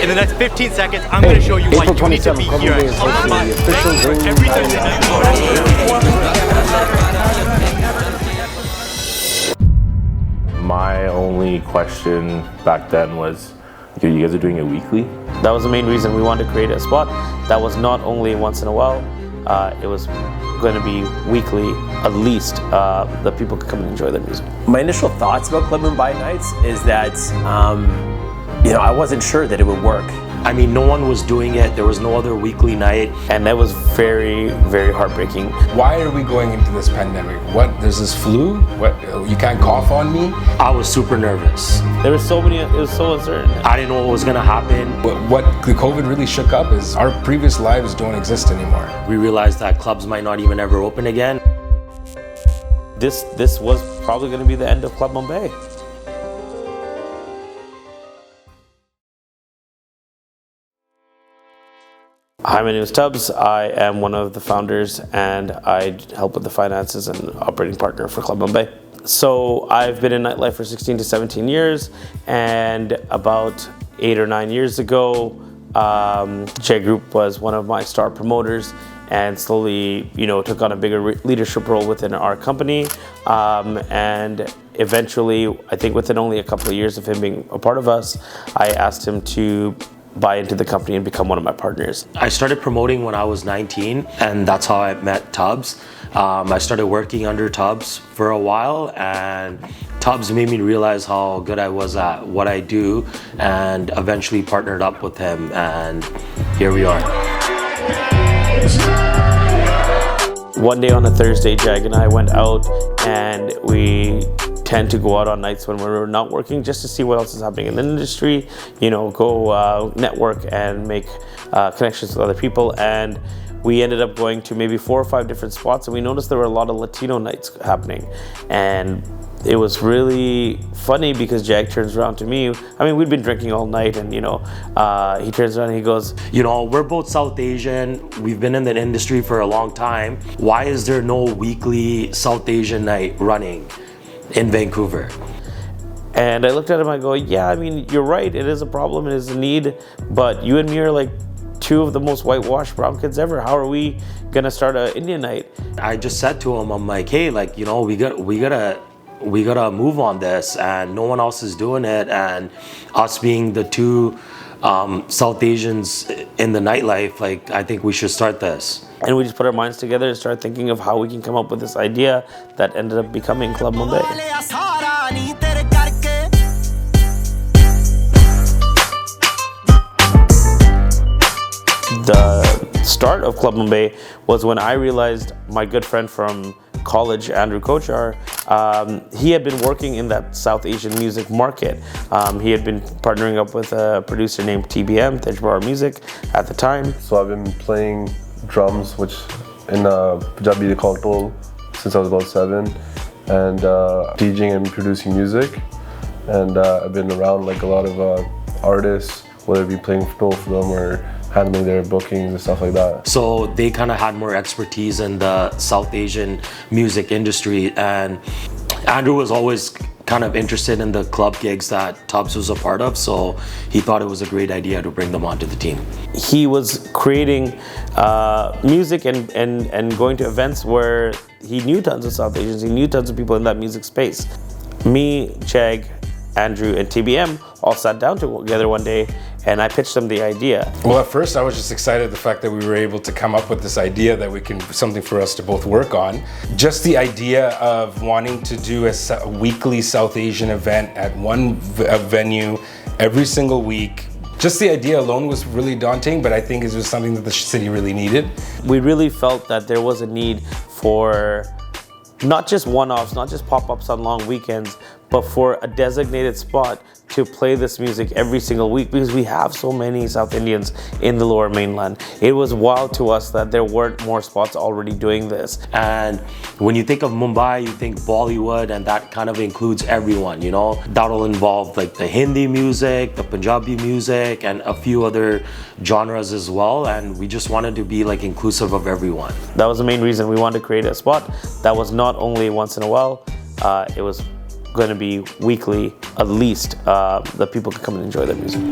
In the next 15 seconds, I'm going to show you why you need to be here at Mumbai every Thursday night. My only question back then was, you guys are doing it weekly? That was the main reason we wanted to create a spot that was not only once in a while, it was going to be weekly, at least, that people could come and enjoy their music. My initial thoughts about Club Mumbai nights is that, I wasn't sure that it would work. I mean, no one was doing it. There was no other weekly night. And that was very, very heartbreaking. Why are we going into this pandemic? There's this flu? You can't cough on me? I was super nervous. There were so many, it was so uncertain. I didn't know what was gonna happen. What the COVID really shook up is our previous lives don't exist anymore. We realized that clubs might not even ever open again. This was probably gonna be the end of Club Mumbai. Hi, my name is Tubbs. I am one of the founders and I help with the finances and operating partner for Club Mumbai. So I've been in nightlife for 16 to 17 years, and about 8 or 9 years ago, Jagroop was one of my star promoters and slowly, took on a bigger leadership role within our company. And eventually, I think within only a couple of years of him being a part of us, I asked him to buy into the company and become one of my partners. I started promoting when I was 19, and that's how I met Tubbs. I started working under Tubbs for a while, and Tubbs made me realize how good I was at what I do, and eventually partnered up with him, and here we are. One day on a Thursday, Jag and I went out, and we tend to go out on nights when we're not working just to see what else is happening in the industry, go network and make connections with other people. And we ended up going to maybe 4 or 5 different spots, and we noticed there were a lot of Latino nights happening. And it was really funny because Jag turns around to me. I mean, we'd been drinking all night, and he turns around and he goes, we're both South Asian. We've been in the industry for a long time. Why is there no weekly South Asian night running in Vancouver? And I looked at him, I go, yeah, I mean, you're right, it is a problem, it is a need, but you and me are like 2 of the most whitewashed brown kids ever. How are we gonna start an Indian night? I just said to him, I'm like, hey, we gotta move on this, and no one else is doing it, and us being the 2 South Asians in the nightlife, I think we should start this. And we just put our minds together and started thinking of how we can come up with this idea that ended up becoming Club Mumbai. The start of Club Mumbai was when I realized my good friend from college, Andrew Kochhar, he had been working in that South Asian music market. He had been partnering up with a producer named TBM, Tej Brar Music, at the time. So I've been playing drums, which in Punjabi they call Deol, since I was about 7, and DJing and producing music. And I've been around a lot of artists, whether it be playing Deol for them or handling their bookings and stuff like that. So they kind of had more expertise in the South Asian music industry, and Andrew was always kind of interested in the club gigs that Tubbs was a part of, so he thought it was a great idea to bring them onto the team. He was creating music and going to events where he knew tons of South Asians, he knew tons of people in that music space. Me, Jag, Andrew, and TBM all sat down together one day, and I pitched them the idea. Well, at first I was just excited the fact that we were able to come up with this idea that we can, something for us to both work on. Just the idea of wanting to do a weekly South Asian event at one venue every single week. Just the idea alone was really daunting, but I think it was something that the city really needed. We really felt that there was a need for not just one-offs, not just pop-ups on long weekends, but for a designated spot to play this music every single week, because we have so many South Indians in the Lower Mainland. It was wild to us that there weren't more spots already doing this. And when you think of Mumbai, you think Bollywood, and that kind of includes everyone, That'll involve the Hindi music, the Punjabi music, and a few other genres as well. And we just wanted to be inclusive of everyone. That was the main reason we wanted to create a spot that was not only once in a while, it was going to be weekly, at least, that people could come and enjoy their music.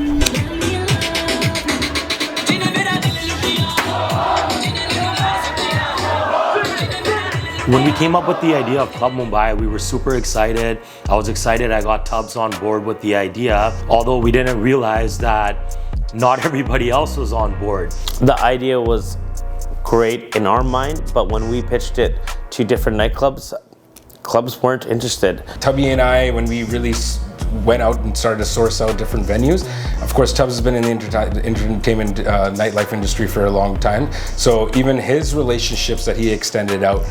When we came up with the idea of Club Mumbai, we were super excited. I was excited I got Tubbs on board with the idea, although we didn't realize that not everybody else was on board. The idea was great in our mind, but when we pitched it to different nightclubs, clubs weren't interested. Tubby and I, when we really went out and started to source out different venues, of course Tubbs has been in the entertainment nightlife industry for a long time, so even his relationships that he extended out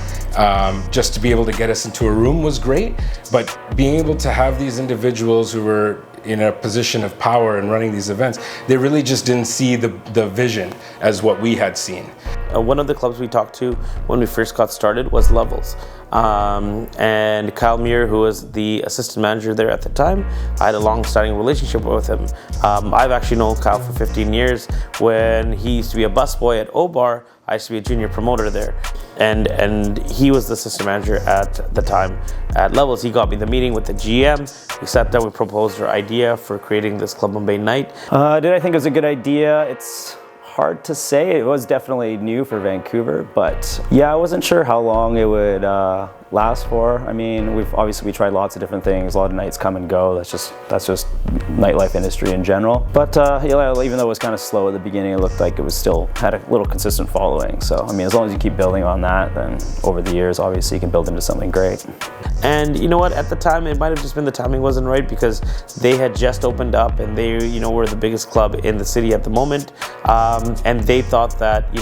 just to be able to get us into a room was great, but being able to have these individuals who were in a position of power and running these events, they really just didn't see the vision as what we had seen. One of the clubs we talked to when we first got started was Levels. And Kyle Muir, who was the assistant manager there at the time, I had a long-standing relationship with him. I've actually known Kyle for 15 years. When he used to be a busboy at O-Bar, I used to be a junior promoter there. And he was the assistant manager at the time at Levels. He got me the meeting with the GM. We sat down, we proposed our idea for creating this Club Mumbai night. Did I think it was a good idea? It's hard to say. It was definitely new for Vancouver, but yeah, I wasn't sure how long it would last for. I mean, we tried lots of different things. A lot of nights come and go. That's just nightlife industry in general. But yeah, even though it was kind of slow at the beginning, it looked like it was still had a little consistent following. So I mean, as long as you keep building on that, then over the years, obviously, you can build into something great. And you know what? At the time, it might have just been the timing wasn't right because they had just opened up and they, were the biggest club in the city at the moment. And they thought that,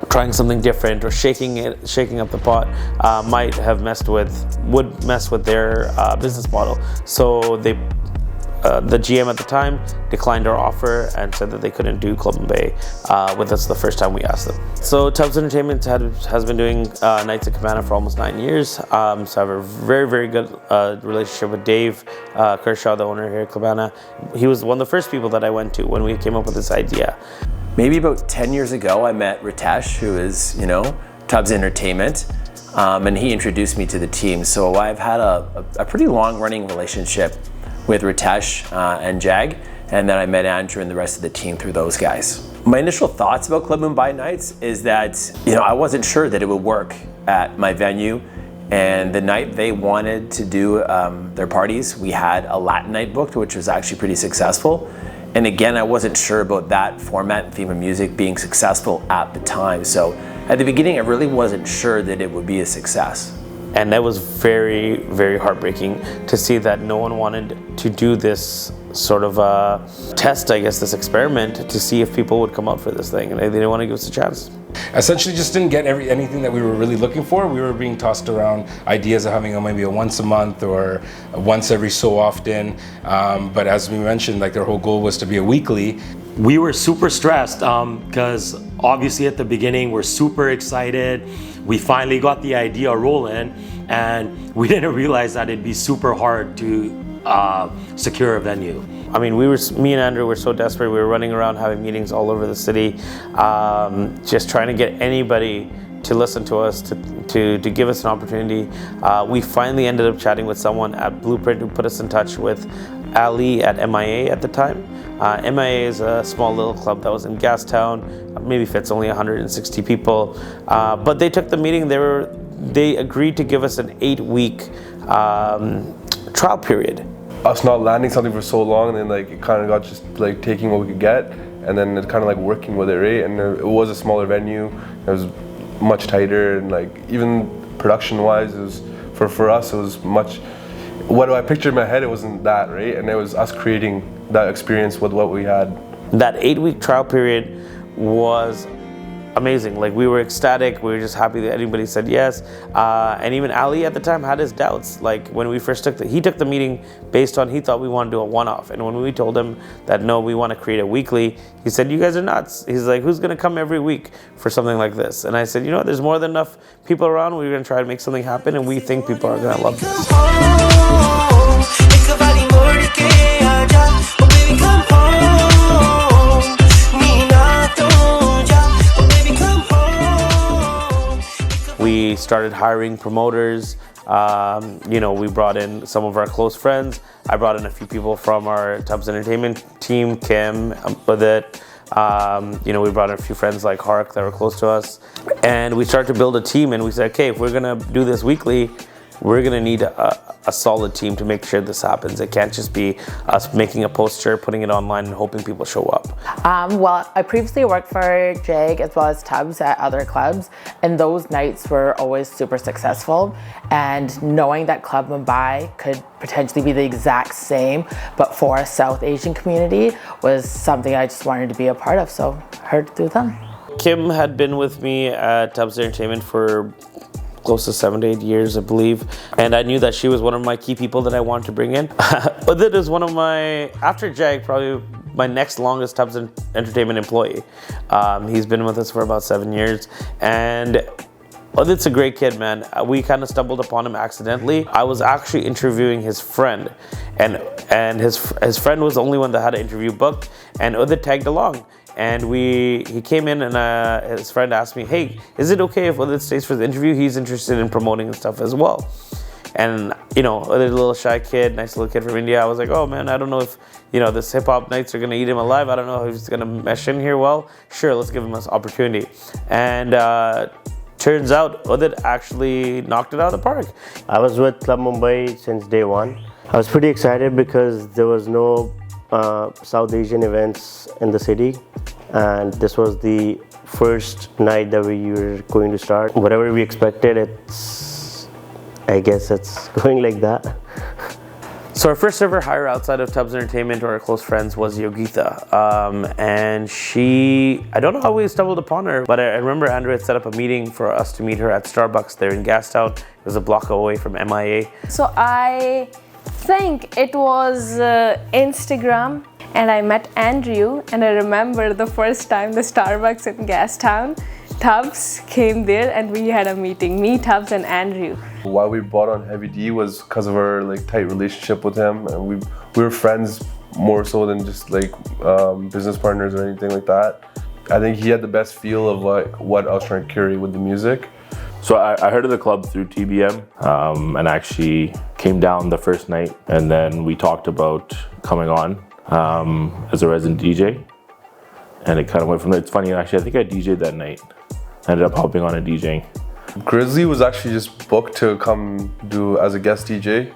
trying something different or shaking up the pot might have would mess with their business model. So the GM at the time declined our offer and said that they couldn't do Club Mumbai with us the first time we asked them. So Tubbs Entertainment has been doing nights at Cabana for almost 9 years. So I have a very, very good relationship with Dave Kershaw, the owner here at Cabana. He was one of the first people that I went to when we came up with this idea. Maybe about 10 years ago, I met Ritesh, who is, Tubbs Entertainment, and he introduced me to the team. So I've had a pretty long-running relationship with Ritesh and Jag, and then I met Andrew and the rest of the team through those guys. My initial thoughts about Club Mumbai nights is that, I wasn't sure that it would work at my venue, and the night they wanted to do their parties, we had a Latin night booked, which was actually pretty successful. And again, I wasn't sure about that format and theme of music being successful at the time. So at the beginning, I really wasn't sure that it would be a success. And that was very, very heartbreaking to see that no one wanted to do this sort of test, I guess, this experiment to see if people would come out for this thing. And they didn't want to give us a chance. Essentially just didn't get anything that we were really looking for. We were being tossed around ideas of having maybe a once a month or a once every so often. But as we mentioned, their whole goal was to be a weekly. We were super stressed because obviously at the beginning we're super excited. We finally got the idea rolling and we didn't realize that it'd be super hard to secure a venue. I mean, me and Andrew were so desperate. We were running around having meetings all over the city, just trying to get anybody to listen to us, to give us an opportunity. We finally ended up chatting with someone at Blueprint who put us in touch with Ali at MIA at the time. MIA is a small little club that was in Gastown, maybe fits only 160 people. But they took the meeting, they agreed to give us an 8-week trial period. Us not landing something for so long, and then it kind of got just taking what we could get, and then it kind of working with it, right? And it was a smaller venue, it was much tighter, and even production-wise, it was for us it was much. What I pictured in my head, it wasn't that, right? And it was us creating that experience with what we had. That 8-week trial period was amazing. We were ecstatic. We were just happy that anybody said yes. And even Ali at the time had his doubts. When we first he took the meeting based on he thought we wanted to do a one-off. And when we told him that no, we want to create a weekly, he said, "You guys are nuts." He's like, "Who's going to come every week for something like this?" And I said, there's more than enough people around. We're going to try to make something happen, and we think people are going to love this. We started hiring promoters. We brought in some of our close friends. I brought in a few people from our Tubbs Entertainment team, Kim, Badit, We brought in a few friends like Hark that were close to us, and we started to build a team. And we said, okay, if we're gonna do this weekly, we're gonna need a solid team to make sure this happens. It can't just be us making a poster, putting it online, and hoping people show up. Well, I previously worked for Jag as well as Tubbs at other clubs, and those nights were always super successful. And knowing that Club Mumbai could potentially be the exact same, but for a South Asian community, was something I just wanted to be a part of, so heard through them. Kim had been with me at Tubbs Entertainment for close to 7 to 8 years, I believe. And I knew that she was one of my key people that I wanted to bring in. Udit is one of my, after Jag, probably my next longest Tubbs Entertainment employee. He's been with us for about 7 years. And Udit's a great kid, man. We kind of stumbled upon him accidentally. I was actually interviewing his friend, and his friend was the only one that had an interview booked, and Udit tagged along. And he came in, and his friend asked me, hey, is it okay if Udit stays for the interview? He's interested in promoting and stuff as well. And, Udit, a little shy kid, nice little kid from India. I was like, oh man, I don't know if, this hip hop nights are gonna eat him alive. I don't know if he's gonna mesh in here well. Sure, let's give him this opportunity. And turns out Udit actually knocked it out of the park. I was with Club Mumbai since day one. I was pretty excited because there was no South Asian events in the city, and this was the first night that we were going to start. Whatever we expected, I guess it's going like that. So our first ever hire outside of Tubbs Entertainment or our close friends was Yogita. And I don't know how we stumbled upon her, but I remember Andrew had set up a meeting for us to meet her at Starbucks there in Gastown. It was a block away from MIA. So I think it was Instagram, and I met Andrew, and I remember the first time the Starbucks in Gastown, Tubbs came there and we had a meeting, me, Tubbs and Andrew. Why we brought on Heavy D was because of our tight relationship with him, and we were friends more so than just business partners or anything like that. I think he had the best feel of what I was trying to carry with the music. So I heard of the club through TBM, and actually came down the first night, and then we talked about coming on as a resident DJ, and it kind of went from there. It's funny, actually, I think I DJ'd that night. I ended up hopping on and DJing. Grizzly was actually just booked to come do as a guest DJ,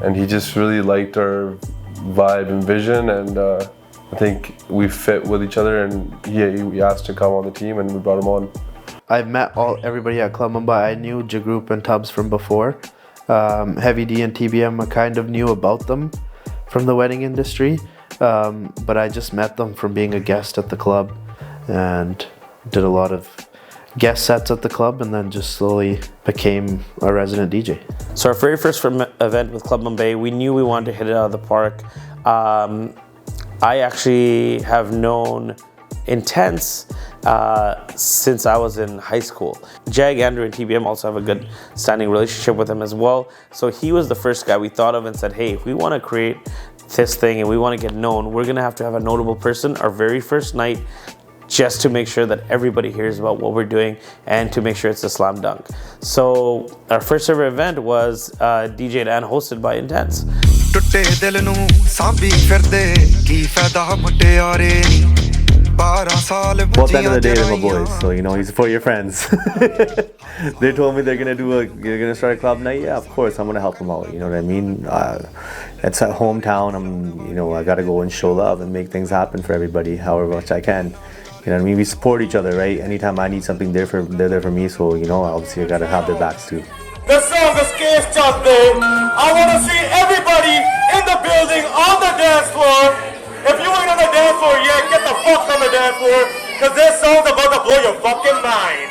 and he just really liked our vibe and vision, and I think we fit with each other, and he asked to come on the team, and we brought him on. I've met everybody at Club Mumbai. I knew Jagroop and Tubbs from before. Heavy D and TBM, I kind of knew about them from the wedding industry, but I just met them from being a guest at the club and did a lot of guest sets at the club, and then just slowly became a resident DJ. So our very first event with Club Mumbai, we knew we wanted to hit it out of the park. I actually have known Intense since I was in high school. Jag, Andrew, and TBM also have a good standing relationship with him as well. So he was the first guy we thought of and said, hey, if we want to create this thing and we want to get known, we're going to have a notable person our very first night, just to make sure that everybody hears about what we're doing and to make sure it's a slam dunk. So our first ever event was DJ'd and hosted by Intense. Well, at the end of the day, they're my boys, so he's for your friends. They told me they're gonna start a club night. Yeah, of course, I'm gonna help them out. You know what I mean? It's a hometown. I gotta go and show love and make things happen for everybody, however much I can. You know what I mean? We support each other, right? Anytime I need something, they're there for me. So obviously, I gotta have their backs too. The song is Case Chapter. I want to see everybody in the building on the dance floor. If you ain't on the dance floor yet, get the fuck on the dance floor, because this song's about to blow your fucking mind.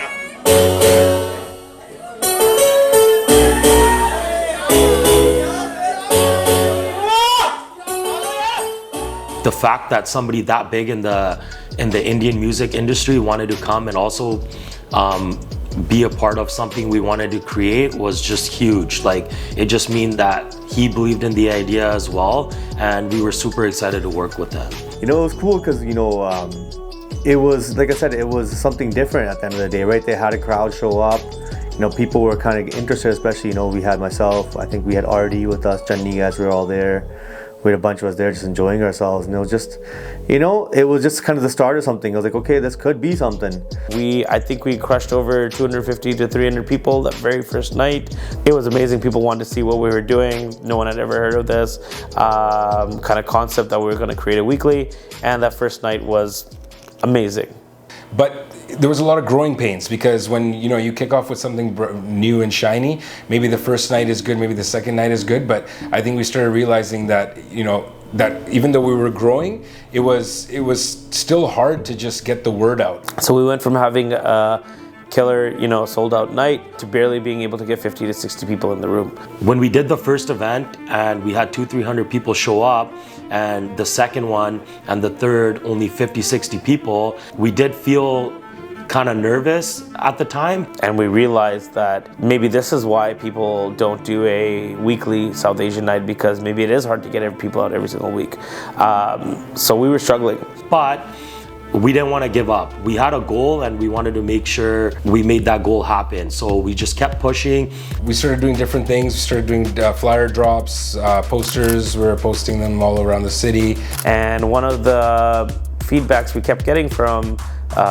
The fact that somebody that big in the Indian music industry wanted to come and also be a part of something we wanted to create was just huge. It just means that he believed in the idea as well, and we were super excited to work with them. It was cool because it was, like I said, it was something different at the end of the day, right? They had a crowd show up. People were kind of interested, especially we had myself. I think we had RD with us, Channi guys were all there. We had a bunch of us there just enjoying ourselves, and it was just, you know, it was just kind of the start of something. I was like, okay, this could be something. I think we crushed over 250 to 300 people that very first night. It was amazing. People wanted to see what we were doing. No one had ever heard of this kind of concept that we were going to create a weekly, and that first night was amazing. But there was a lot of growing pains, because when you kick off with something new and shiny, maybe the first night is good, maybe the second night is good, but I think we started realizing that that even though we were growing, it was still hard to just get the word out. So we went from having a killer, sold out night to barely being able to get 50 to 60 people in the room. When we did the first event and we had 200-300 people show up, and the second one and the third only 50-60 people, we did feel kind of nervous at the time. And we realized that maybe this is why people don't do a weekly South Asian night, because maybe it is hard to get people out every single week. So we were struggling. But we didn't want to give up. We had a goal and we wanted to make sure we made that goal happen. So we just kept pushing. We started doing different things. We started doing flyer drops, posters. We were posting them all around the city. And one of the feedbacks we kept getting from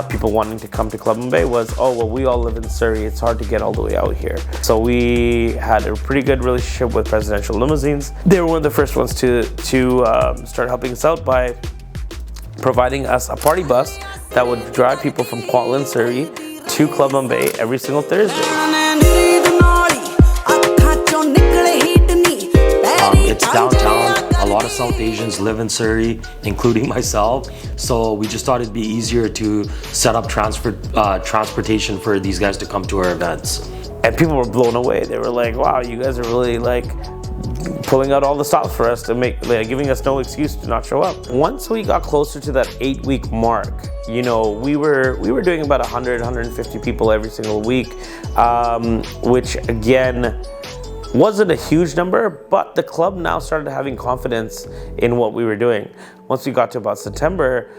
people wanting to come to Club Mumbai was, oh, well, we all live in Surrey. It's hard to get all the way out here. So we had a pretty good relationship with Presidential Limousines. They were one of the first ones to start helping us out by providing us a party bus that would drive people from Kwantland, Surrey to Club Mumbai every single Thursday. It's downtown. A lot of South Asians live in Surrey, including myself. So we just thought it'd be easier to set up transportation for these guys to come to our events. And people were blown away. They were like, wow, you guys are really pulling out all the stops for us to giving us no excuse to not show up. Once we got closer to that 8-week mark, we were doing about 150 people every single week, which again wasn't a huge number, but the club now started having confidence in what we were doing. Once we got to about September,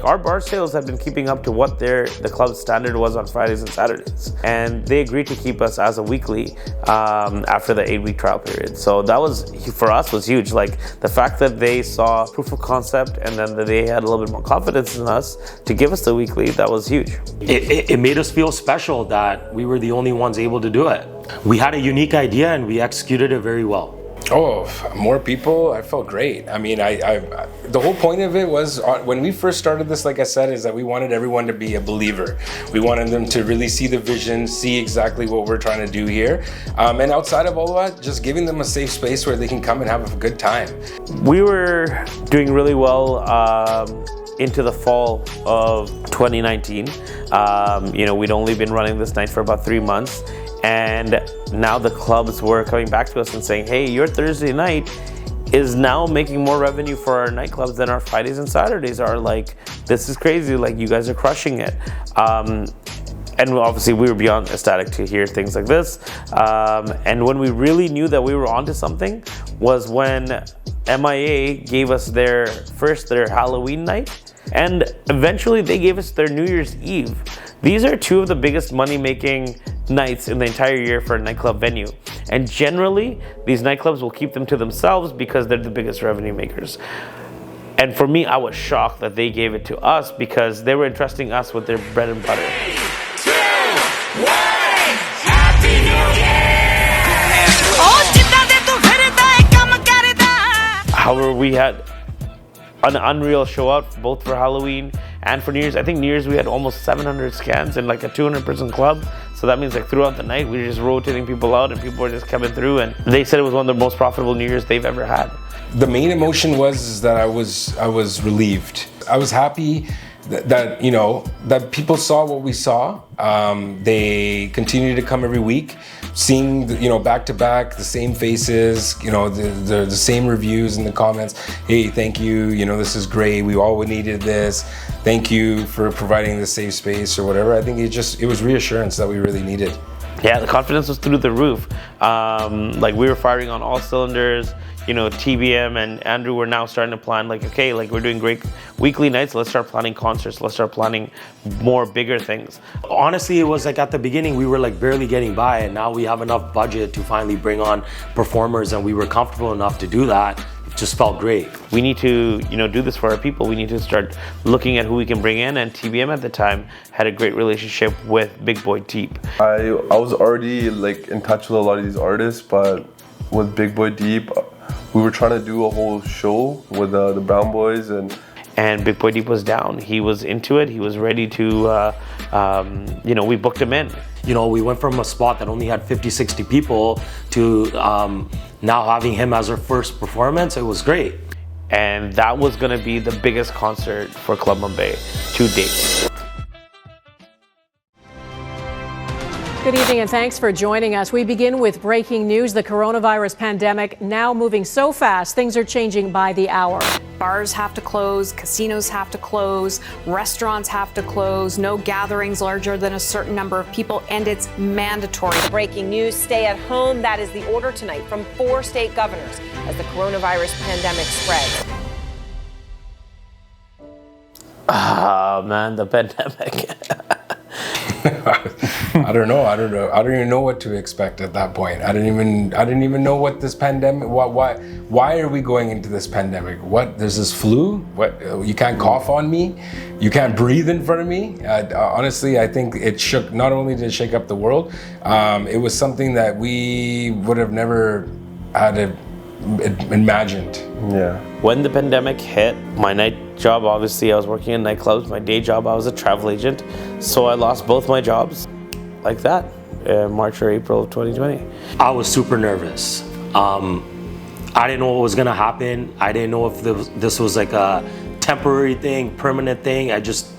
our bar sales had been keeping up to what the club's standard was on Fridays and Saturdays. And they agreed to keep us as a weekly after the 8-week trial period. So that was, for us, was huge. The fact that they saw proof of concept and then that they had a little bit more confidence in us to give us the weekly, that was huge. It made us feel special that we were the only ones able to do it. We had a unique idea and we executed it very well. Oh, more people, I felt great. I mean, the whole point of it was, when we first started this, like I said, is that we wanted everyone to be a believer. We wanted them to really see the vision, see exactly what we're trying to do here. And outside of all of that, just giving them a safe space where they can come and have a good time. We were doing really well into the fall of 2019. We'd only been running this night for about 3 months. And now the clubs were coming back to us and saying, hey, your Thursday night is now making more revenue for our nightclubs than our Fridays and Saturdays are. This is crazy. You guys are crushing it. And obviously we were beyond ecstatic to hear things like this. And when we really knew that we were onto something was when MIA gave us their Halloween night. And eventually they gave us their New Year's Eve. These are two of the biggest money-making nights in the entire year for a nightclub venue. And generally, these nightclubs will keep them to themselves because they're the biggest revenue makers. And for me, I was shocked that they gave it to us because they were entrusting us with their bread and butter. 3, 2, 1, Happy New Year! However, we had an unreal show out both for Halloween and for New Year's. I think New Year's we had almost 700 scans in a 200-person club. So that means throughout the night we were just rotating people out and people were just coming through, and they said it was one of the most profitable New Year's they've ever had. The main emotion was that I was relieved. I was happy that people saw what we saw. They continue to come every week, seeing back to back the same faces, the same reviews in the comments. Hey, thank you. This is great. We all needed this. Thank you for providing the safe space or whatever. I think it was reassurance that we really needed. Yeah, the confidence was through the roof. We were firing on all cylinders. TBM and Andrew were now starting to plan we're doing great weekly nights. Let's start planning concerts. Let's start planning more bigger things. Honestly, it was at the beginning, we were barely getting by, and now we have enough budget to finally bring on performers, and we were comfortable enough to do that. just felt great. We need to, do this for our people. We need to start looking at who we can bring in, and TBM at the time had a great relationship with Big Boy Deep. I was already like in touch with a lot of these artists, but with Big Boy Deep, we were trying to do a whole show with the Brown Boys, and Big Boy Deep was down. He was into it. He was ready to, we booked him in. We went from a spot that only had 50, 60 people to now having him as our first performance. It was great. And that was gonna be the biggest concert for Club Mumbai to date. Good evening and thanks for joining us. We begin with breaking news. The coronavirus pandemic now moving so fast, things are changing by the hour. Bars have to close, casinos have to close, restaurants have to close, no gatherings larger than a certain number of people, and it's mandatory. Breaking news, stay at home. That is the order tonight from 4 state governors as the coronavirus pandemic spreads. Ah, man, the pandemic. I don't know. I don't even know what to expect at that point. I didn't even know what this pandemic. Why are we going into this pandemic? What? There's this flu. What? You can't cough on me. You can't breathe in front of me. Honestly, I think it shook. Not only did it shake up the world, it was something that we would have never had imagined. Yeah. When the pandemic hit, my night job, obviously I was working in nightclubs. My day job, I was a travel agent. So I lost both my jobs like that, March or April of 2020. I was super nervous. I didn't know what was gonna happen. I didn't know if this was like a temporary thing, permanent thing. I just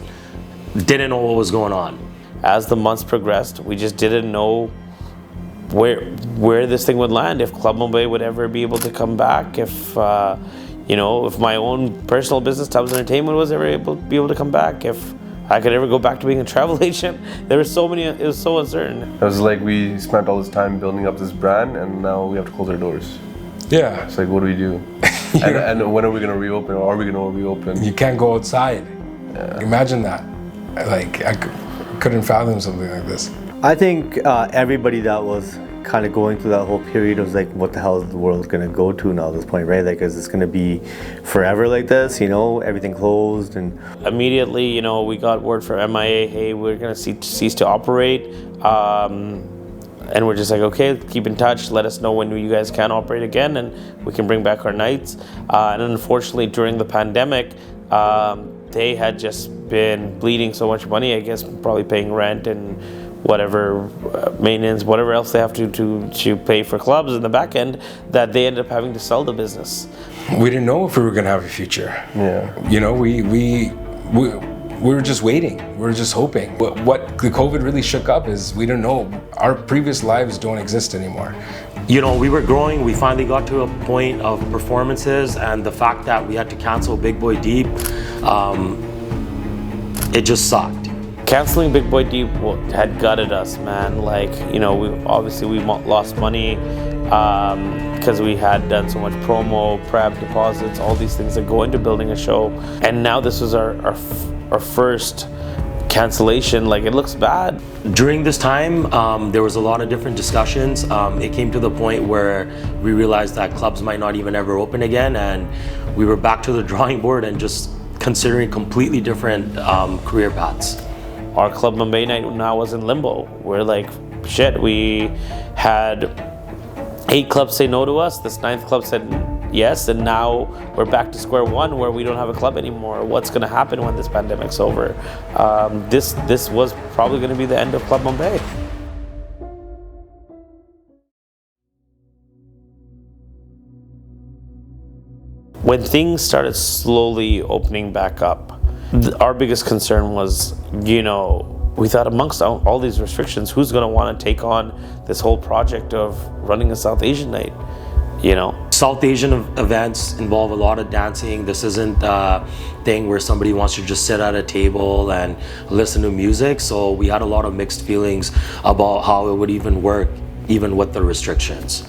didn't know what was going on. As the months progressed, we just didn't know where this thing would land, if Club Mumbai would ever be able to come back, if my own personal business, Tubbs Entertainment, was ever be able to come back, if I could ever go back to being a travel agent. There were so many, it was so uncertain. It was like we spent all this time building up this brand, and now we have to close our doors. Yeah. It's like, what do we do? and when are we going to reopen, or are we going to reopen? You can't go outside. Yeah. Imagine that. Like, I couldn't fathom something like this. I think everybody that was kind of going through that whole period was like, what the hell is the world going to go to now at this point, right? Like, is this going to be forever like this, everything closed? And immediately, we got word from MIA, hey, we're going to cease to operate. And we're just like, okay, keep in touch, let us know when you guys can operate again and we can bring back our nights. And unfortunately, during the pandemic, they had just been bleeding so much money, I guess, probably paying rent and whatever maintenance, whatever else they have to pay for clubs in the back end, that they ended up having to sell the business. We didn't know if we were gonna have a future. Yeah. We were just waiting. We were just hoping. But what the COVID really shook up is we don't know. Our previous lives don't exist anymore. We were growing. We finally got to a point of performances, and the fact that we had to cancel Big Boy Deep, it just sucked. Canceling Big Boy Deep had gutted us, man. Like, we lost money because we had done so much promo, prep, deposits, all these things that go into building a show. And now this was our first cancellation. Like, it looks bad. During this time, there was a lot of different discussions. It came to the point where we realized that clubs might not even ever open again, and we were back to the drawing board and just considering completely different career paths. Our Club Mumbai night now was in limbo. We're like, shit, we had 8 clubs say no to us. This 9th club said yes, and now we're back to square one where we don't have a club anymore. What's gonna happen when this pandemic's over? This was probably gonna be the end of Club Mumbai. When things started slowly opening back up, our biggest concern was, we thought amongst all these restrictions, who's going to want to take on this whole project of running a South Asian night, South Asian events involve a lot of dancing. This isn't a thing where somebody wants to just sit at a table and listen to music. So we had a lot of mixed feelings about how it would even work, even with the restrictions.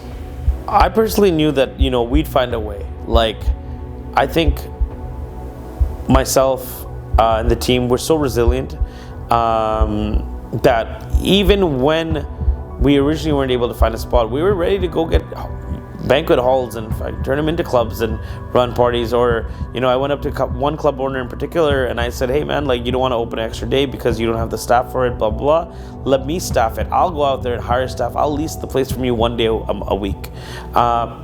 I personally knew that, we'd find a way. Like, I think myself and the team were so resilient that even when we originally weren't able to find a spot, we were ready to go get banquet halls and turn them into clubs and run parties. Or, you know, I went up to one club owner in particular and I said, hey man, like, you don't want to open an extra day because you don't have the staff for it, blah, blah, blah. Let me staff it. I'll go out there and hire staff. I'll lease the place from you one day a week.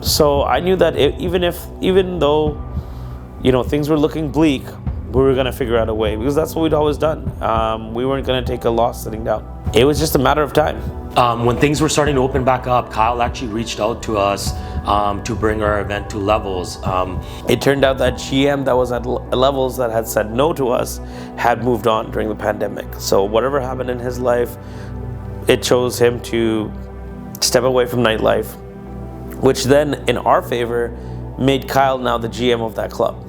So I knew that even though, you know, things were looking bleak, we were going to figure out a way, because that's what we'd always done. We weren't going to take a loss sitting down. It was just a matter of time. When things were starting to open back up, Kyle actually reached out to us to bring our event to Levels. It turned out that GM that was at Levels that had said no to us had moved on during the pandemic. So whatever happened in his life, it chose him to step away from nightlife, which then, in our favor, made Kyle now the GM of that club.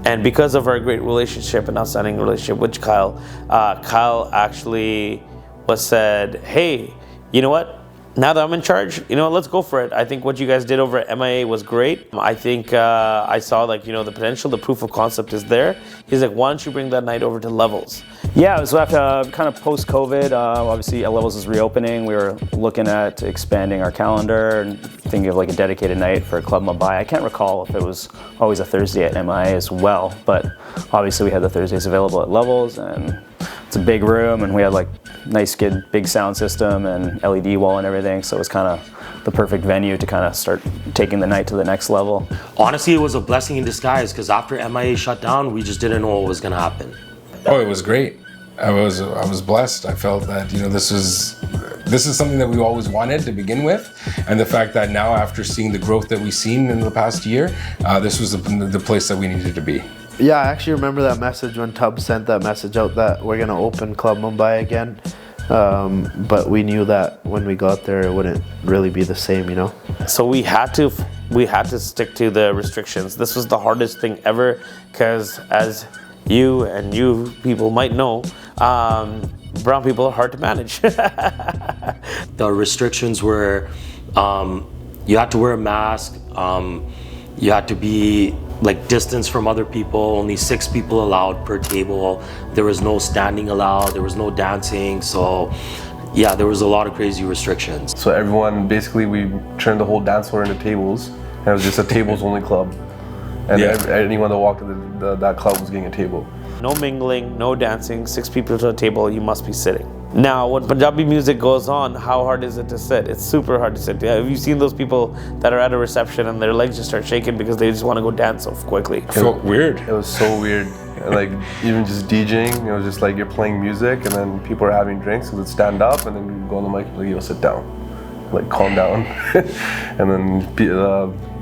And because of our great relationship and outstanding relationship with Kyle, Kyle actually said, hey, you know what? Now that I'm in charge, you know, let's go for it. I think what you guys did over at MIA was great. I think I saw, like, you know, the potential, the proof of concept is there. He's like, why don't you bring that night over to Levels? Yeah, so after kind of post-COVID, obviously Levels is reopening. We were looking at expanding our calendar and thinking of like a dedicated night for Club Mumbai. I can't recall if it was always a Thursday at MIA as well, but obviously we had the Thursdays available at Levels, and it's a big room, and we had like nice big sound system and LED wall and everything, so it was kind of the perfect venue to kind of start taking the night to the next level. Honestly, it was a blessing in disguise, because after MIA shut down, we just didn't know what was going to happen. Oh, it was great. I was blessed. I felt that, you know, this is something that we always wanted to begin with, and the fact that now, after seeing the growth that we've seen in the past year, this was the place that we needed to be. Yeah, I actually remember that message when Tubbs sent that message out that we're gonna open Club Mumbai again. But we knew that when we got there, it wouldn't really be the same, you know? So we had to stick to the restrictions. This was the hardest thing ever, because as you people might know, brown people are hard to manage. The restrictions were, you had to wear a mask, you had to be like distance from other people, only 6 people allowed per table. There was no standing allowed, there was no dancing. So yeah, there was a lot of crazy restrictions. So everyone, basically we turned the whole dance floor into tables, and it was just a tables only club. And anyone that walked into that club was getting a table. No mingling, no dancing, 6 people to a table, you must be sitting. Now, when Punjabi music goes on, how hard is it to sit? It's super hard to sit. Have you seen those people that are at a reception and their legs just start shaking because they just want to go dance so quickly? It felt weird. It was so weird. Like, even just DJing, it was just like you're playing music and then people are having drinks, so they'd stand up and then you go on the mic and like, yo, sit down. Like, calm down. And then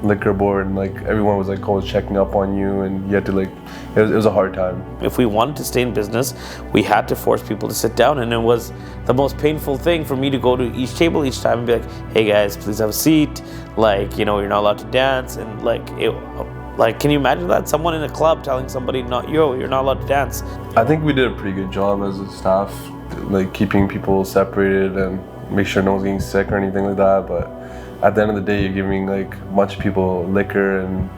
liquor board, and like everyone was like always checking up on you, and you had to like, it was a hard time. If we wanted to stay in business, we had to force people to sit down, and it was the most painful thing for me to go to each table each time and be like, hey guys, please have a seat. Like, you know, you're not allowed to dance. And like, can you imagine that? Someone in a club telling somebody, you're not allowed to dance. I think we did a pretty good job as a staff, like keeping people separated and make sure no one's getting sick or anything like that. But at the end of the day, you're giving like a bunch of people liquor and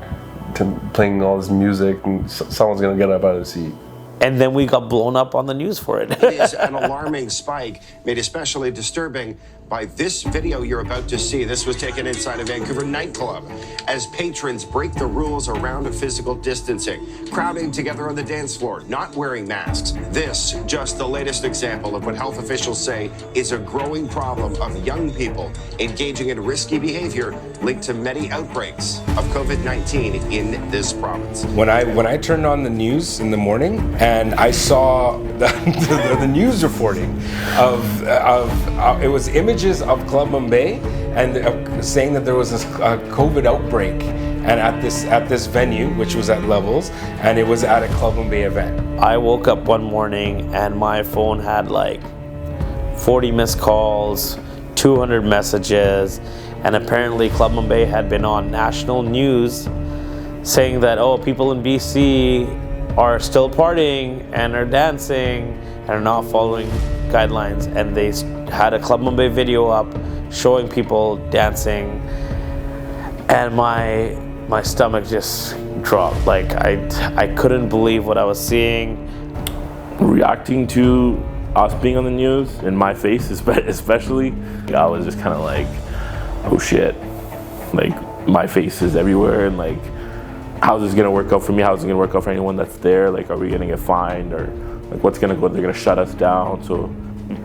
playing all this music, and someone's gonna get up out of the seat. And then we got blown up on the news for it. It is an alarming spike, made especially disturbing by this video you're about to see. This was taken inside a Vancouver nightclub as patrons break the rules around physical distancing, crowding together on the dance floor, not wearing masks. This, just the latest example of what health officials say is a growing problem of young people engaging in risky behavior linked to many outbreaks of COVID-19 in this province. When I turned on the news in the morning and I saw the news reporting of it was images of Club Mumbai and saying that there was a COVID outbreak and at this venue, which was at Levels, and it was at a Club Mumbai event. I woke up one morning and my phone had like 40 missed calls, 200 messages, and apparently Club Mumbai had been on national news saying that, oh, people in BC are still partying and are dancing and are not following guidelines, and they had a Club Mumbai video up showing people dancing, and my stomach just dropped. Like, I couldn't believe what I was seeing. Reacting to us being on the news, in my face especially, I was just kind of like, oh shit. Like, my face is everywhere, and like, how's this gonna work out for me? How's it gonna work out for anyone that's there? Like, are we gonna get fined, or like, what's gonna go? They're gonna shut us down. So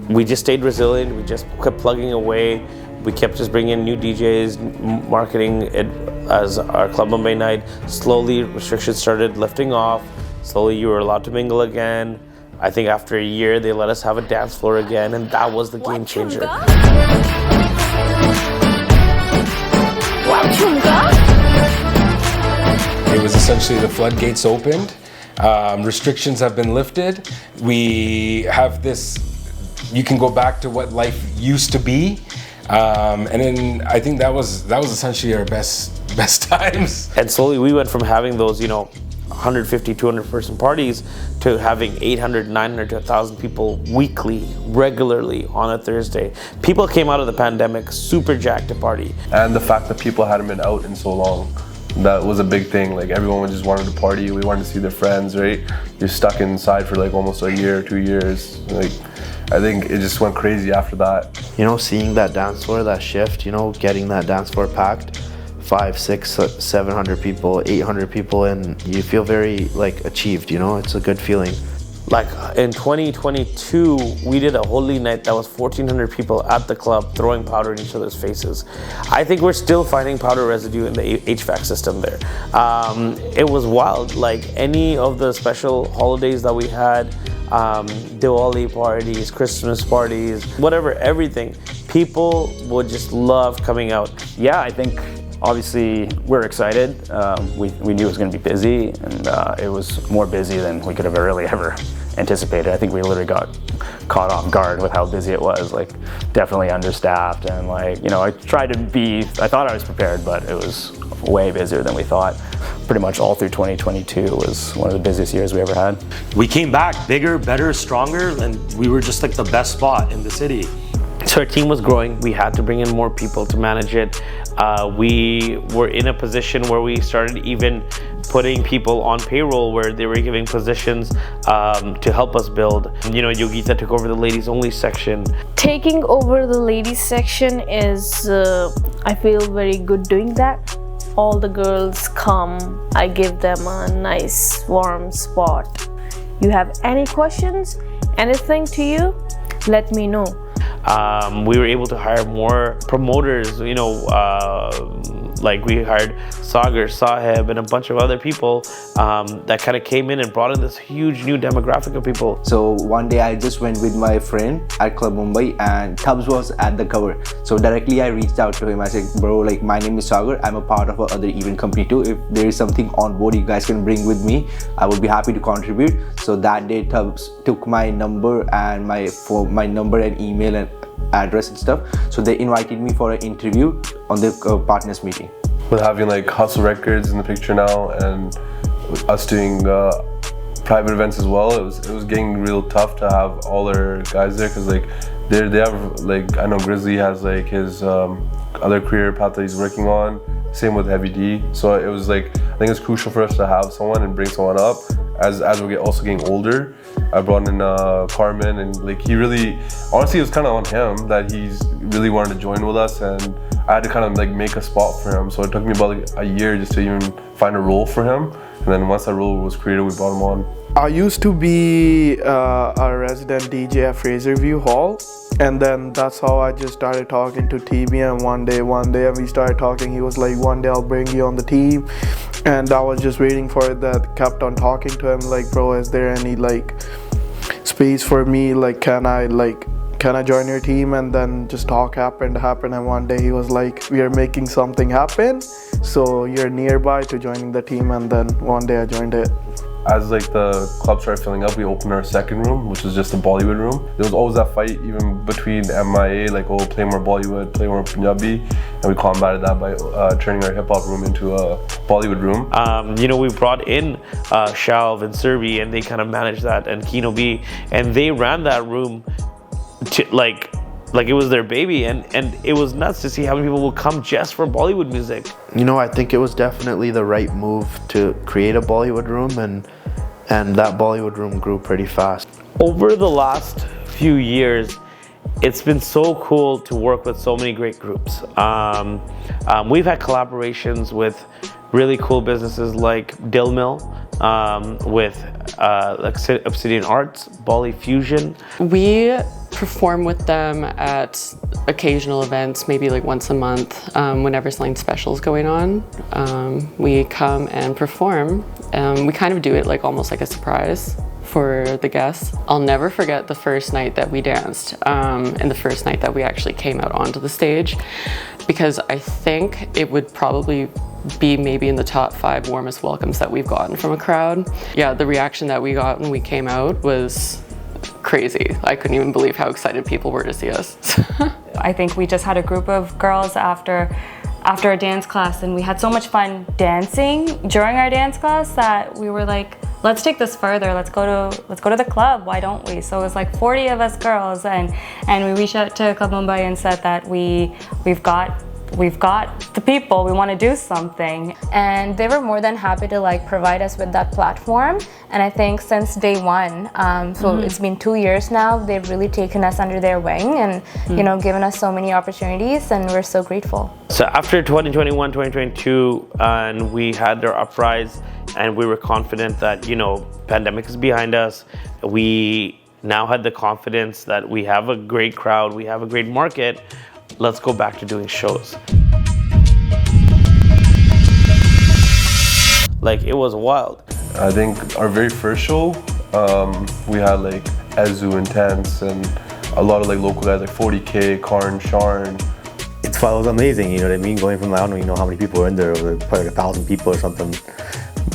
we just stayed resilient. We just kept plugging away. We kept just bringing in new DJs, marketing it as our Club Mumbai night. Slowly, restrictions started lifting off. Slowly, you were allowed to mingle again. I think after a year, they let us have a dance floor again, and that was the game changer. It was essentially the floodgates opened. Restrictions have been lifted. We have this, you can go back to what life used to be. And then I think that was essentially our best times. And slowly we went from having those, 150, 200 person parties to having 800, 900 to 1,000 people weekly, regularly on a Thursday. People came out of the pandemic super jacked to party. And the fact that people hadn't been out in so long, that was a big thing. Like, everyone just wanted to party. We wanted to see their friends, right? You're stuck inside for like almost a year, 2 years. Like, I think it just went crazy after that. Seeing that dance floor, that shift, getting that dance floor packed, 500, 600, 700 people, 800 people, and you feel very like achieved, it's a good feeling. Like in 2022, we did a holy night that was 1,400 people at the club throwing powder in each other's faces. I think we're still finding powder residue in the HVAC system there. It was wild. Like any of the special holidays that we had, Diwali parties, Christmas parties, whatever, everything, people would just love coming out. Yeah, I think obviously we're excited. We knew it was going to be busy, and it was more busy than we could have really ever anticipated. I think we literally got caught off guard with how busy it was. Like, definitely understaffed, and like, I thought I was prepared, but it was way busier than we thought. Pretty much all through 2022 was one of the busiest years we ever had. We came back bigger, better, stronger, and we were just like the best spot in the city. So our team was growing. We had to bring in more people to manage it. We were in a position where we started even putting people on payroll where they were giving positions to help us build. Yogita took over the ladies only section. Taking over the ladies section is, I feel very good doing that. All the girls come, I give them a nice warm spot. You have any questions, anything to you, let me know. We were able to hire more promoters, like we hired Sagar, Sahib, and a bunch of other people that kind of came in and brought in this huge new demographic of people. So one day I just went with my friend at Club Mumbai, and Tubbs was at the cover. So directly I reached out to him. I said, bro, like, my name is Sagar. I'm a part of another event company too. If there is something on board you guys can bring with me, I would be happy to contribute. So that day Tubbs took my number and my number and email and address and stuff. So they invited me for an interview on the partners meeting. With having like Hustle Records in the picture now, and us doing private events as well, it was getting real tough to have all our guys there, because like they have, like, I know Grizzly has like his other career path that he's working on. Same with Heavy D. So it was like, I think it's crucial for us to have someone and bring someone up as we're also getting older. I brought in Carmen, and like, he really, honestly, it was kind of on him that he's really wanted to join with us, and I had to kind of like make a spot for him. So it took me about like a year just to even find a role for him. And then once that role was created, we brought him on. I used to be a resident DJ at Fraserview Hall, and then that's how I just started talking to TBM one day, and we started talking. He was like, one day I'll bring you on the team, and I was just waiting for it. That kept on talking to him, like, bro, is there any like space for me? Like, can I join your team? And then just talk happened, and one day he was like, we are making something happen, so you're nearby to joining the team. And then one day I joined it. As like the club started filling up, we opened our second room, which was just a Bollywood room. There was always that fight even between MIA, like, oh, play more Bollywood, play more Punjabi, and we combated that by turning our hip hop room into a Bollywood room. We brought in Shalv and Serbi, and they kind of managed that, and Kino B, and they ran that room to like it was their baby, and it was nuts to see how many people will come just for Bollywood music. I think it was definitely the right move to create a Bollywood room, and that Bollywood room grew pretty fast. Over the last few years, It's been so cool to work with so many great groups. We've had collaborations with really cool businesses like Deol Mill, with Obsidian Arts, Bali Fusion. We perform with them at occasional events, maybe like once a month, whenever something special is going on. We come and perform. We kind of do it like almost like a surprise for the guests. I'll never forget the first night that we danced, and the first night that we actually came out onto the stage, because I think it would probably be maybe in the top 5 warmest welcomes that we've gotten from a crowd. Yeah, the reaction that we got when we came out was crazy. I couldn't even believe how excited people were to see us. I think we just had a group of girls after a dance class, and we had so much fun dancing during our dance class that we were like, let's take this further. Let's go to the club. Why don't we? So it was like 40 of us girls, and we reached out to Club Mumbai and said that we've got the people, we want to do something. And they were more than happy to like provide us with that platform. And I think since day one, it's been 2 years now, they've really taken us under their wing and you know, given us so many opportunities, and we're so grateful. So after 2021, 2022, and we had their uprise, and we were confident that, you know, pandemic is behind us. We now had the confidence that we have a great crowd, we have a great market. Let's go back to doing shows. Like, it was wild. I think our very first show, we had like Ezu Intense and a lot of like local guys like 40K, Karn, Sharn. It was amazing, you know what I mean? Going from, I don't even know how many people were in there, probably like 1,000 people or something,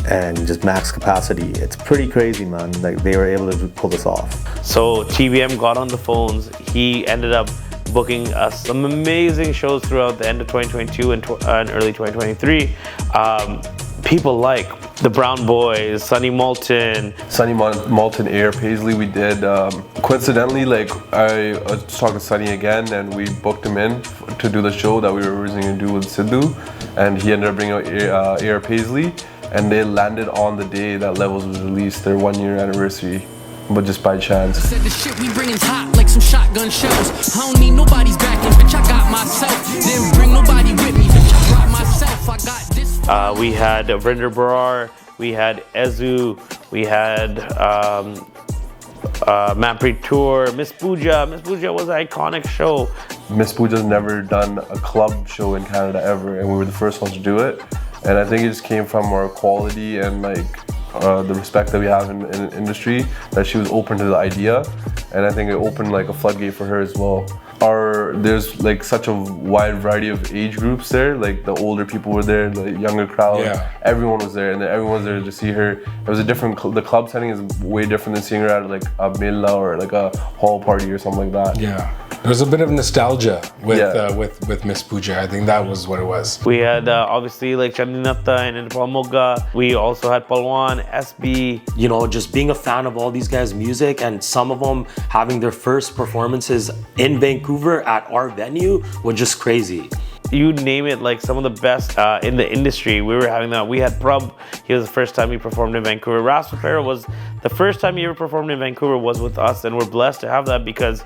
and just max capacity. It's pretty crazy, man. Like, they were able to pull this off. So TBM got on the phones. He ended up booking us some amazing shows throughout the end of 2022 and early 2023. People like the Brown Boys, Sunny Moulton, Air Paisley. We did coincidentally, like I was talking to Sunny again, and we booked him in to do the show that we were originally going to do with Sidhu, and he ended up bringing out Air Paisley, and they landed on the day that Levels was released, their 1-year anniversary. But just by chance. Said the shit we bringing's hot like some shotgun shells. I don't need nobody's backing, bitch, I got myself. Didn't bring nobody with me, bitch, I brought myself. I got this. We had Tej Brar, we had Ezu, we had Manpreet Tour, Miss Pooja. Miss Pooja was an iconic show. Miss Pooja's never done a club show in Canada ever, and we were the first ones to do it. And I think it just came from our quality and like the respect that we have in the industry, that she was open to the idea, and I think it opened like a floodgate for her as well. There's like such a wide variety of age groups there, like the older people were there, the younger crowd, everyone was there, and then everyone was there to see her. It was a different, the club setting is way different than seeing her at like a Mela or like a hall party or something like that. Yeah. There's a bit of nostalgia with Miss Pooja. I think that was what it was. We had obviously like Chandinatta and Indipal Mogga. We also had Palwan, SB. You know, just being a fan of all these guys' music, and some of them having their first performances in Vancouver at our venue was just crazy. You name it, like some of the best in the industry. We were having that. We had Prab. He was the first time he performed in Vancouver. Rastafari was the first time he ever performed in Vancouver was with us, and we're blessed to have that because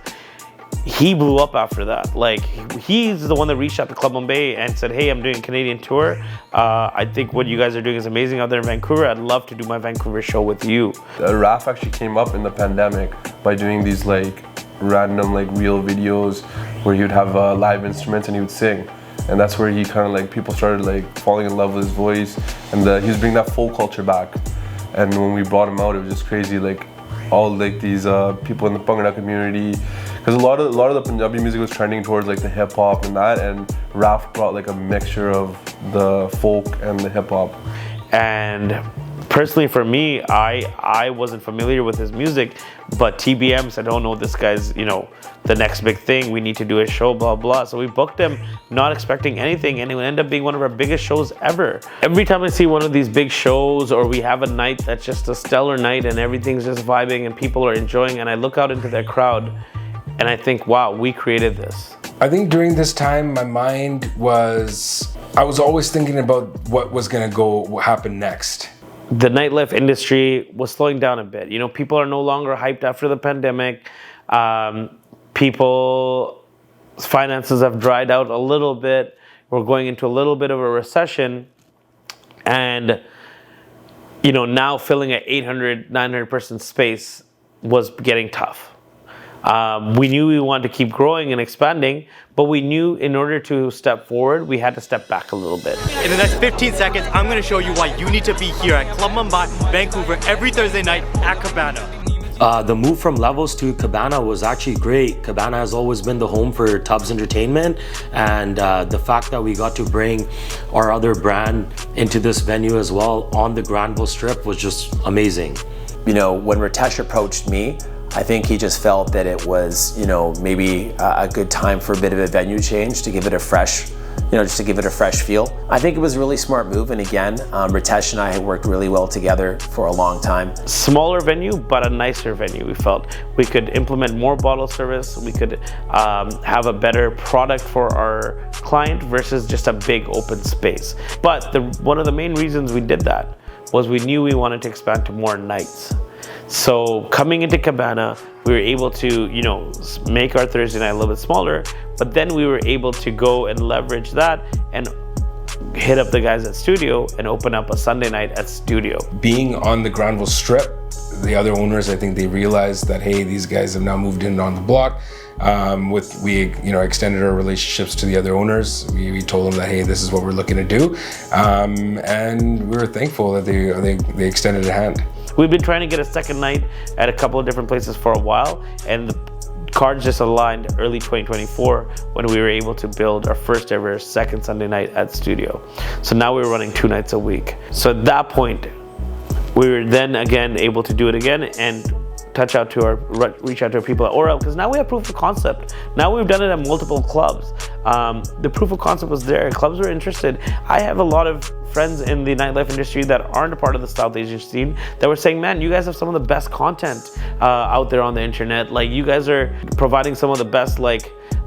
he blew up after that. Like, he's the one that reached out to Club Mumbai and said, hey, I'm doing a Canadian tour. I think what you guys are doing is amazing out there in Vancouver. I'd love to do my Vancouver show with you. Raf actually came up in the pandemic by doing these like random like real videos where he would have live instruments and he would sing. And that's where he kind of like, people started like falling in love with his voice, and he was bringing that folk culture back. And when we brought him out, it was just crazy. Like all like these people in the Bhangra community, because a lot of the Punjabi music was trending towards like the hip hop and that, and Raf brought like a mixture of the folk and the hip hop. And personally for me, I wasn't familiar with his music, but TBM said, oh no, this guy's, you know, the next big thing, we need to do a show, blah, blah. So we booked him not expecting anything, and it would end up being one of our biggest shows ever. Every time I see one of these big shows, or we have a night that's just a stellar night and everything's just vibing and people are enjoying, and I look out into their crowd and I think, wow, we created this. I think during this time, my mind was, I was always thinking about what was gonna happen next. The nightlife industry was slowing down a bit. You know, people are no longer hyped after the pandemic. people's finances have dried out a little bit. We're going into a little bit of a recession, and now filling an 800, 900 person space was getting tough. We knew we wanted to keep growing and expanding, but we knew in order to step forward, we had to step back a little bit. In the next 15 seconds, I'm going to show you why you need to be here at Club Mumbai, Vancouver, every Thursday night at Cabana. The move from Levels to Cabana was actually great. Cabana has always been the home for Tubbs Entertainment, and the fact that we got to bring our other brand into this venue as well on the Granville Strip was just amazing. When Ritesh approached me, I think he just felt that it was, maybe a good time for a bit of a venue change to give it a fresh, just to give it a fresh feel. I think it was a really smart move, and again, Ritesh and I had worked really well together for a long time. Smaller venue, but a nicer venue. We felt we could implement more bottle service, we could have a better product for our client versus just a big open space. But one of the main reasons we did that was we knew we wanted to expand to more nights. So coming into Cabana, we were able to, make our Thursday night a little bit smaller, but then we were able to go and leverage that and hit up the guys at Studio and open up a Sunday night at Studio. Being on the Granville Strip, the other owners, I think they realized that, hey, these guys have now moved in on the block. We extended our relationships to the other owners. We told them that, hey, this is what we're looking to do, and we were thankful that they extended a hand. We've been trying to get a second night at a couple of different places for a while, and the cards just aligned early 2024 when we were able to build our first ever second Sunday night at Studio. So now we're running 2 nights a week. So at that point, we were then again able to do it again and reach out to our people at Aura, because now we have proof of concept. Now we've done it at multiple clubs. The proof of concept was there. Clubs were interested. I have a lot of friends in the nightlife industry that aren't a part of the South Asian scene that were saying, man, you guys have some of the best content out there on the internet. Like, you guys are providing some of the best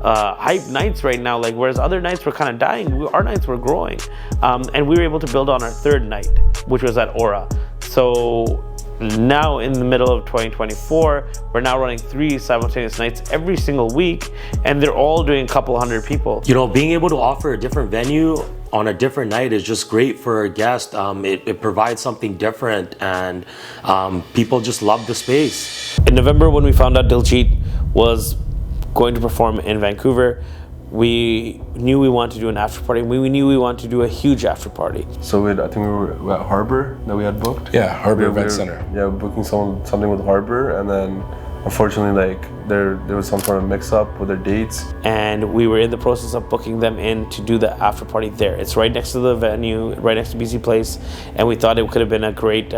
hype nights right now. Whereas other nights were kind of dying, our nights were growing. And we were able to build on our third night, which was at Aura. So now in the middle of 2024, we're now running 3 simultaneous nights every single week, and they're all doing a couple hundred people. Being able to offer a different venue on a different night is just great for our guests. It provides something different, and people just love the space. In November, when we found out Diljit was going to perform in Vancouver, we knew we wanted to do an after party. We knew we wanted to do a huge after party. So I think we were at Harbor that we had booked. Yeah, Harbor Event Center. Yeah, booking something with Harbor, and then unfortunately, there was some sort of mix-up with their dates. And we were in the process of booking them in to do the after party there. It's right next to the venue, right next to BC Place, and we thought it could have been a great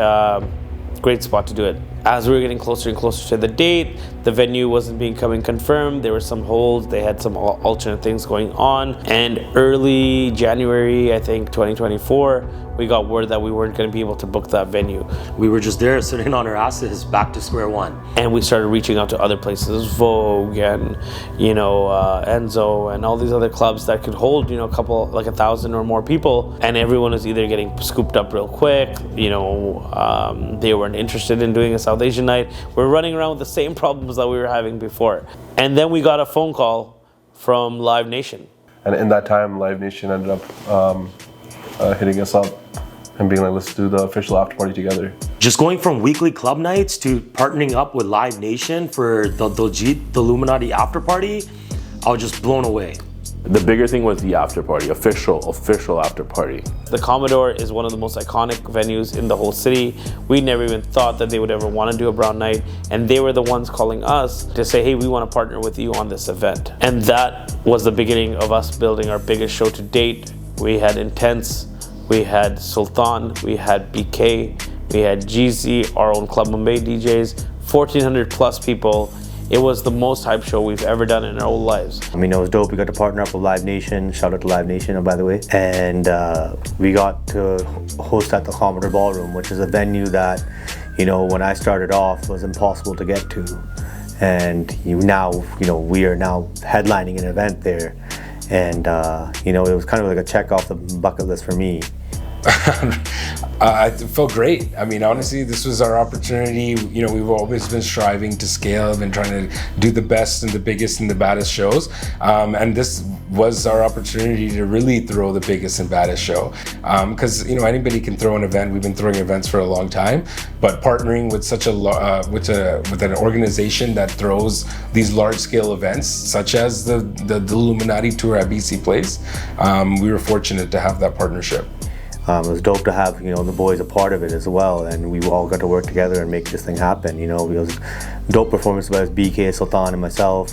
spot to do it. As we were getting closer and closer to the date, the venue wasn't becoming confirmed. There were some holds. They had some alternate things going on. And early January, I think 2024, we got word that we weren't going to be able to book that venue. We were just there sitting on our asses, back to square one. And we started reaching out to other places, Vogue and Enzo and all these other clubs that could hold a couple, 1,000 or more people. And everyone was either getting scooped up real quick, they weren't interested in doing a South Asian night. We're running around with the same problems that we were having before. And then we got a phone call from Live Nation. And in that time, Live Nation ended up hitting us up and being like, let's do the official after party together. Just going from weekly club nights to partnering up with Live Nation for the Diljit, the Illuminati after party, I was just blown away. The bigger thing was the after party, official after party. The Commodore is one of the most iconic venues in the whole city. We never even thought that they would ever want to do a brown night, and they were the ones calling us to say, hey, we want to partner with you on this event. And that was the beginning of us building our biggest show to date. We had Intense, we had Sultan, we had BK, we had GZ, our own Club Mumbai DJs, 1,400 plus people. It was the most hype show we've ever done in our whole lives. I mean, it was dope. We got to partner up with Live Nation. Shout out to Live Nation, by the way. And we got to host at the Commodore Ballroom, which is a venue that, when I started off was impossible to get to. And now, we are now headlining an event there. And, it was kind of like a check off the bucket list for me. It felt great. I mean, honestly, this was our opportunity. You know, we've always been striving to scale, been trying to do the best and the biggest and the baddest shows. And this was our opportunity to really throw the biggest and baddest show. Because, you know, anybody can throw an event. We've been throwing events for a long time, but partnering with such with an organization that throws these large-scale events, such as the Illuminati Tour at BC Place, we were fortunate to have that partnership. It was dope to have, you know, the boys a part of it as well, and we all got to work together and make this thing happen. You know, it was dope performance by BK, Sultan, and myself.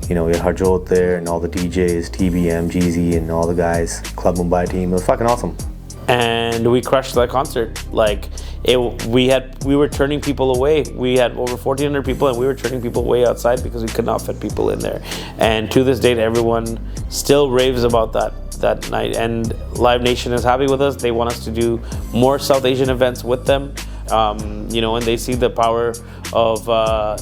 You know, we had Harjot there and all the DJs, TBM, Jeezy, and all the guys, Club Mumbai team. It was fucking awesome. And we crushed that concert. Like, we were turning people away. We had over 1,400 people, and we were turning people away outside because we could not fit people in there. And to this date, everyone still raves about that night. And Live Nation is happy with us. They want us to do more South Asian events with them. You know, and they see the power of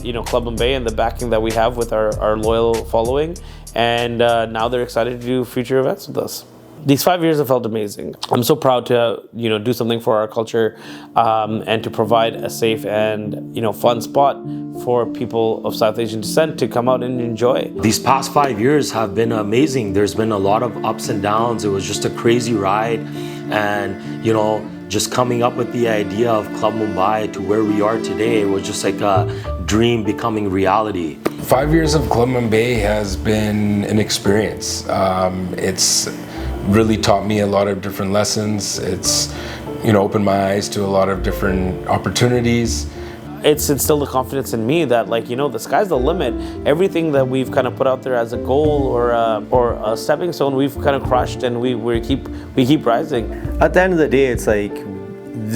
you know, Club Mumbai and the backing that we have with our loyal following. And now they're excited to do future events with us. These 5 years have felt amazing. I'm so proud to, you know, do something for our culture and to provide a safe and, you know, fun spot for people of South Asian descent to come out and enjoy. These past 5 years have been amazing. There's been a lot of ups and downs. It was just a crazy ride. And, you know, just coming up with the idea of Club Mumbai to where we are today, it was just like a dream becoming reality. 5 years of Club Mumbai has been an experience. It's really taught me a lot of different lessons. It's, you know, opened my eyes to a lot of different opportunities. It's instilled the confidence in me that, like, you know, the sky's the limit. Everything that we've kind of put out there as a goal or a stepping stone, we've kind of crushed, and we keep rising. At the end of the day, it's like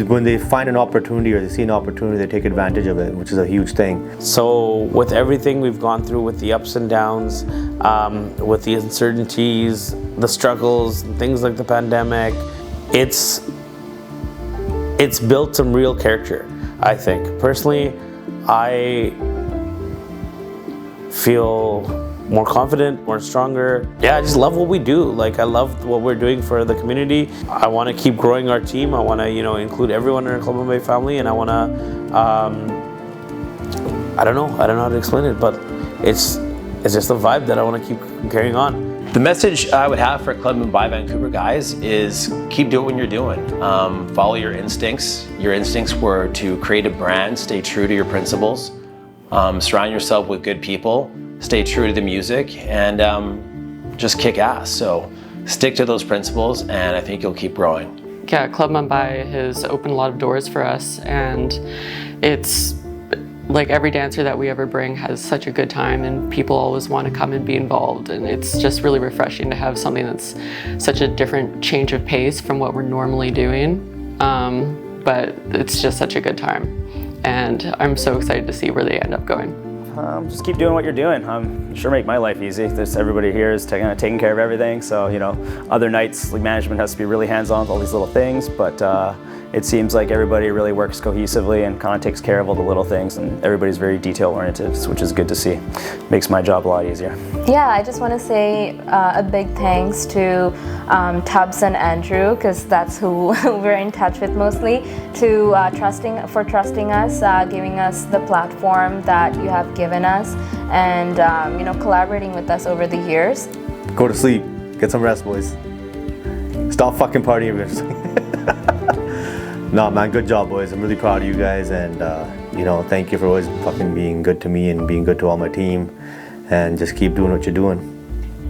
when they find an opportunity or they see an opportunity, they take advantage of it, which is a huge thing. So with everything we've gone through, with the ups and downs, with the uncertainties, the struggles, things like the pandemic, it's built some real character, I think. Personally, I feel more confident, more stronger. Yeah, I just love what we do. Like, I love what we're doing for the community. I want to keep growing our team. I want to, you know, include everyone in our Club Mumbai family, and I want to, I don't know how to explain it, but it's just a vibe that I want to keep carrying on. The message I would have for Club Mumbai Vancouver guys is keep doing what you're doing. Follow your instincts. Your instincts were to create a brand, stay true to your principles, surround yourself with good people, stay true to the music, and just kick ass. So stick to those principles, and I think you'll keep growing. Yeah, Club Mumbai has opened a lot of doors for us, and it's like every dancer that we ever bring has such a good time, and people always want to come and be involved, and it's just really refreshing to have something that's such a different change of pace from what we're normally doing, but it's just such a good time, and I'm so excited to see where they end up going. Just keep doing what you're doing. Sure make my life easy. Everybody here is taking care of everything, so, you know, other nights like management has to be really hands-on with all these little things, but it seems like everybody really works cohesively and kind of takes care of all the little things, and everybody's very detail-oriented, which is good to see. Makes my job a lot easier. Yeah, I just want to say a big thanks to Tubbs and Andrew, because that's who we're in touch with mostly, to trusting us, giving us the platform that you have given us, and you know, collaborating with us over the years. Go to sleep, get some rest, boys. Stop fucking partying. No, man, good job, boys. I'm really proud of you guys, and you know, thank you for always fucking being good to me and being good to all my team, and just keep doing what you're doing.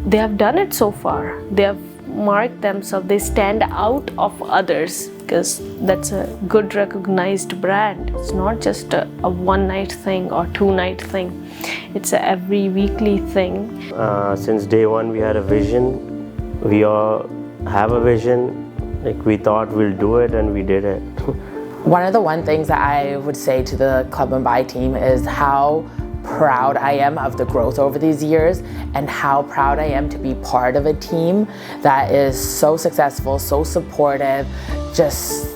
They have done it so far. They have marked themselves. They stand out of others because that's a good recognized brand. It's not just a one-night thing or two-night thing. It's a every weekly thing. Since day one, we had a vision. We all have a vision. Like, we thought we'll do it, and we did it. One of the things that I would say to the Club Mumbai team is how proud I am of the growth over these years, and how proud I am to be part of a team that is so successful, so supportive. Just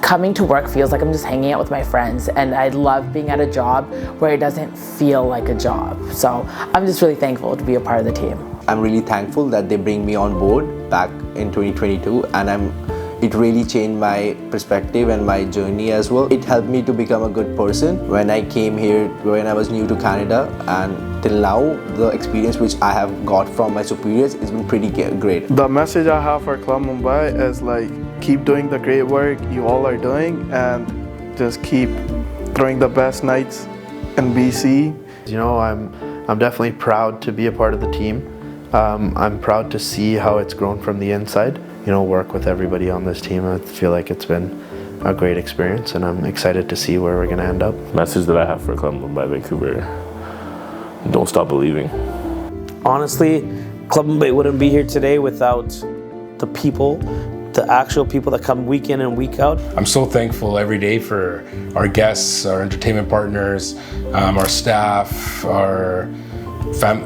coming to work feels like I'm just hanging out with my friends, and I love being at a job where it doesn't feel like a job. So I'm just really thankful to be a part of the team. I'm really thankful that they bring me on board back in 2022, and I'm it really changed my perspective and my journey as well. It helped me to become a good person. When I came here, when I was new to Canada, and till now, the experience which I have got from my superiors has been pretty great. The message I have for Club Mumbai is like, keep doing the great work you all are doing and just keep throwing the best nights in BC. You know, I'm definitely proud to be a part of the team. I'm proud to see how it's grown from the inside. You know, work with everybody on this team. I feel like it's been a great experience, and I'm excited to see where we're going to end up. Message that I have for Club Mumbai Vancouver: don't stop believing. Honestly, Club Mumbai wouldn't be here today without the people, the actual people that come week in and week out. I'm so thankful every day for our guests, our entertainment partners, our staff, our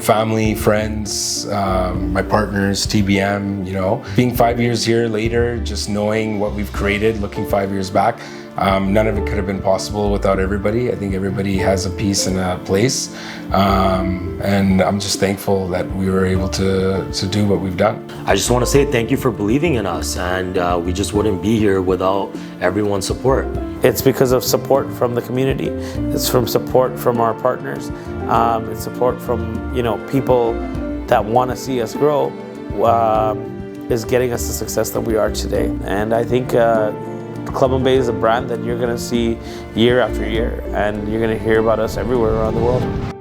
family, friends, my partners, TBM, you know. Being 5 years here later, just knowing what we've created, looking 5 years back, none of it could have been possible without everybody. I think everybody has a piece and a place. And I'm just thankful that we were able to do what we've done. I just want to say thank you for believing in us, and we just wouldn't be here without everyone's support. It's because of support from the community. It's from support from our partners. It's support from, you know, people that want to see us grow is getting us the success that we are today. And I think Club Mumbai is a brand that you're going to see year after year, and you're going to hear about us everywhere around the world.